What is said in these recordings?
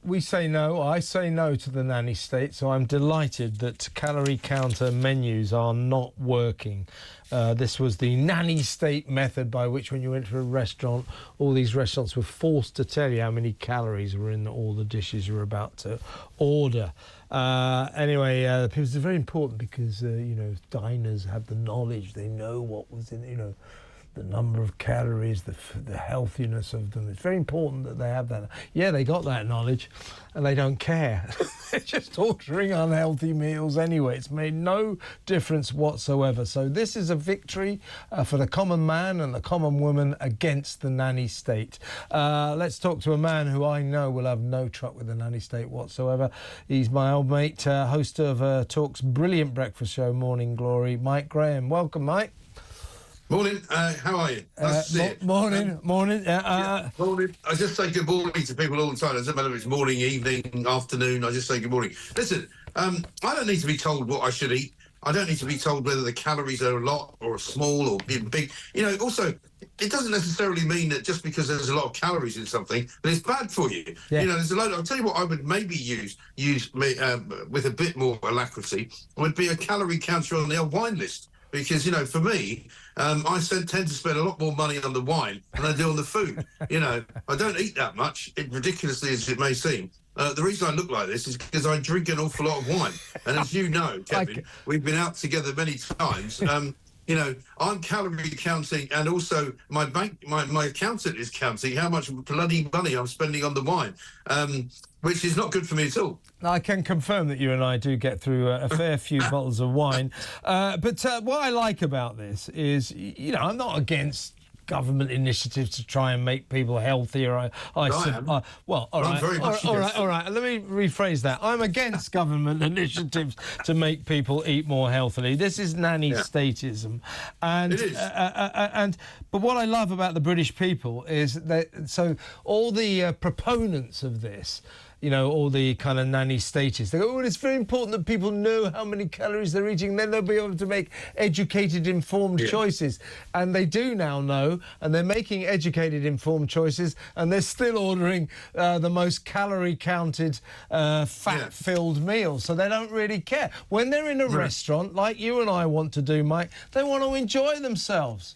we say no. I say no to the nanny state, so I'm delighted that calorie counter menus are not working. This was the nanny state method by which when you went to a restaurant, all these restaurants were forced to tell you how many calories were in all the dishes you're about to order. Anyway, it's very important because, diners have the knowledge. They know what was in, the number of calories, the healthiness of them. It's very important that they have that. Yeah, they got that knowledge and they don't care. They're just ordering unhealthy meals anyway. It's made no difference whatsoever. So this is a victory for the common man and the common woman against the nanny state. Let's talk to a man who I know will have no truck with the nanny state whatsoever. He's my old mate, host of Talk's brilliant breakfast show, Morning Glory, Mike Graham. Welcome, Mike. Morning, how are you? Nice to see you. Morning. Morning. I just say good morning to people all the time. It doesn't matter if it's morning, evening, afternoon, I just say good morning. Listen, I don't need to be told what I should eat. I don't need to be told whether the calories are a lot or small or big. Also, it doesn't necessarily mean that just because there's a lot of calories in something, that it's bad for you. Yeah. There's a load. I'll tell you what I would maybe use with a bit more alacrity would be a calorie counter on the old wine list. Because, for me, I tend to spend a lot more money on the wine than I do on the food. I don't eat that much, ridiculously as it may seem. The reason I look like this is because I drink an awful lot of wine. And as you know, Kevin, we've been out together many times. I'm calorie counting, and also my accountant is counting how much bloody money I'm spending on the wine, which is not good for me at all. I can confirm that you and I do get through a fair few bottles of wine. But what I like about this is, I'm not against government initiatives to try and make people healthier. All right. Let me rephrase that. I'm against government initiatives to make people eat more healthily. This is nanny statism, and it is. But what I love about the British people is that all the proponents of this, all the kind of nanny status, they go, well, it's very important that people know how many calories they're eating, then they'll be able to make educated, informed choices. And they do now know, and they're making educated, informed choices, and they're still ordering the most calorie-counted, fat-filled meals. So they don't really care. When they're in a restaurant, like you and I want to do, Mike, they want to enjoy themselves.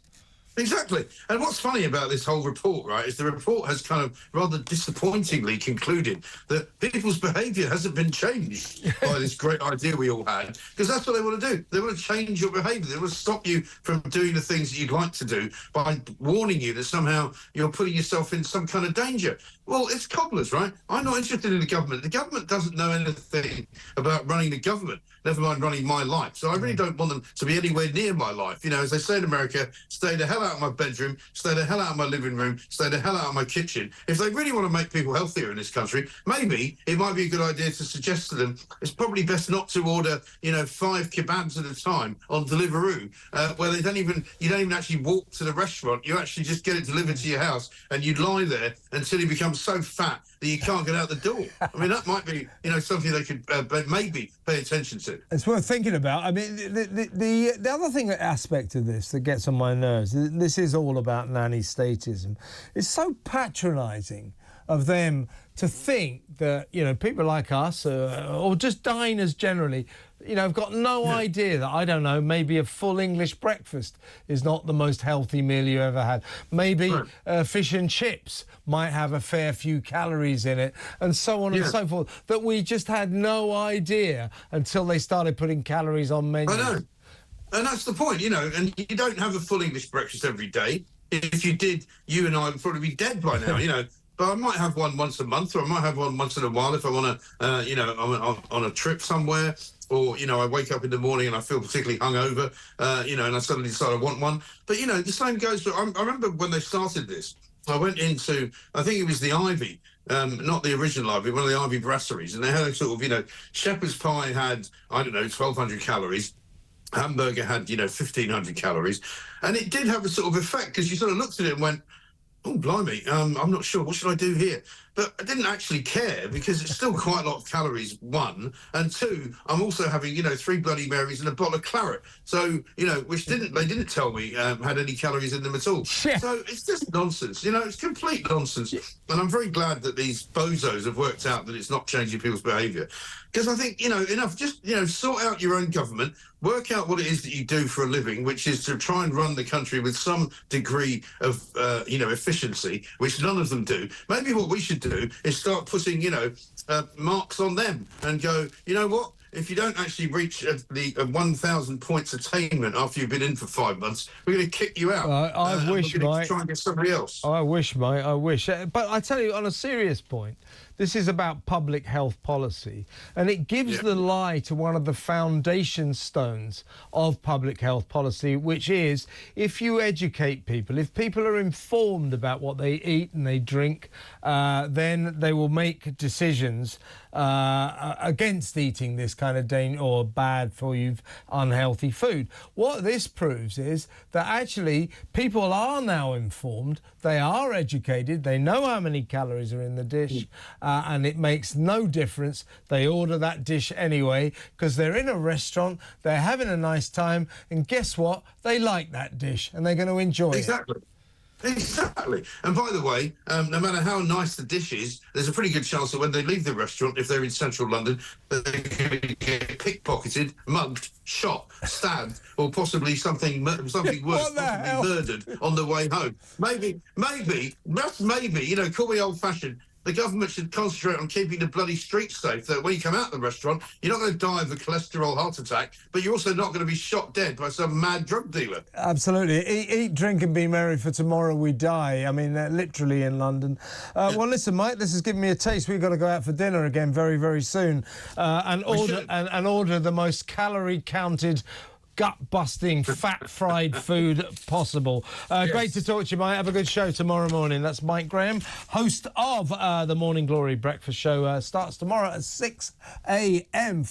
Exactly. And what's funny about this whole report, right, is the report has kind of rather disappointingly concluded that people's behaviour hasn't been changed by this great idea we all had, because that's what they want to do. They want to change your behaviour. They want to stop you from doing the things that you'd like to do by warning you that somehow you're putting yourself in some kind of danger. Well, it's cobblers, right? I'm not interested in the government. The government doesn't know anything about running the government, never mind running my life. So I really don't want them to be anywhere near my life. As they say in America, stay the hell out of my bedroom, stay the hell out of my living room, stay the hell out of my kitchen. If they really want to make people healthier in this country, maybe it might be a good idea to suggest to them it's probably best not to order, 5 kebabs at a time on Deliveroo, where you don't even actually walk to the restaurant. You actually just get it delivered to your house, and you lie there until you become so fat that you can't get out the door. I mean, that might be, something they could maybe pay attention to. It's worth thinking about. I mean, the other aspect of this that gets on my nerves, this is all about nanny statism. It's so patronising of them to think that, people like us, or just diners generally, have got no idea that, I don't know, maybe a full English breakfast is not the most healthy meal you ever had. Maybe fish and chips might have a fair few calories in it, and so on and so forth, that we just had no idea until they started putting calories on menus. I know. And that's the point, and you don't have a full English breakfast every day. If you did, you and I would probably be dead by now, But I might have one once a month, or I might have one once in a while if I want to, on a trip somewhere, or, I wake up in the morning and I feel particularly hungover, and I suddenly decide I want one. But, the same goes for, I remember when they started this, I went into, I think it was the Ivy, not the original Ivy, one of the Ivy brasseries, and they had a sort of, shepherd's pie had, 1,200 calories. Hamburger had, 1,500 calories. And it did have a sort of effect, because you sort of looked at it and went, oh, blimey, I'm not sure. What should I do here? but I didn't actually care because it's still quite a lot of calories, one. And two, I'm also having, 3 Bloody Marys and a bottle of claret. So, which they didn't tell me had any calories in them at all. Yeah. So it's just nonsense. It's complete nonsense. And I'm very glad that these bozos have worked out that it's not changing people's behaviour. Because I think, enough, just, sort out your own government, work out what it is that you do for a living, which is to try and run the country with some degree of, efficiency, which none of them do. Maybe what we should do is start putting, marks on them and go, you know what? If you don't actually reach the 1,000 points attainment after you've been in for 5 months, we're going to kick you out. I wish, mate. Try and get somebody else. I wish, mate. I wish. But I tell you, on a serious point, this is about public health policy, and it gives the lie to one of the foundation stones of public health policy, which is if you educate people, if people are informed about what they eat and they drink, then they will make decisions against eating this kind of or bad for you, unhealthy food. What this proves is that actually people are now informed, they are educated, they know how many calories are in the dish, and it makes no difference. They order that dish anyway because they're in a restaurant, they're having a nice time, and guess what? They like that dish and they're going to enjoy it. Exactly. And by the way, no matter how nice the dish is, there's a pretty good chance that when they leave the restaurant, if they're in central London, that they're going to get pickpocketed, mugged, shot, stabbed, or possibly something worse, possibly murdered on the way home. Maybe, just maybe, call me old-fashioned, the government should concentrate on keeping the bloody streets safe, so that when you come out of the restaurant, you're not going to die of a cholesterol heart attack, but you're also not going to be shot dead by some mad drug dealer. Absolutely. Eat, drink and be merry, for tomorrow we die. I mean, literally in London. Well, listen, Mike, this has given me a taste. We've got to go out for dinner again very, very soon and order the most calorie-counted, gut-busting, fat-fried food possible. Great to talk to you, mate. Have a good show tomorrow morning. That's Mike Graham, host of the Morning Glory Breakfast Show. Starts tomorrow at 6 a.m.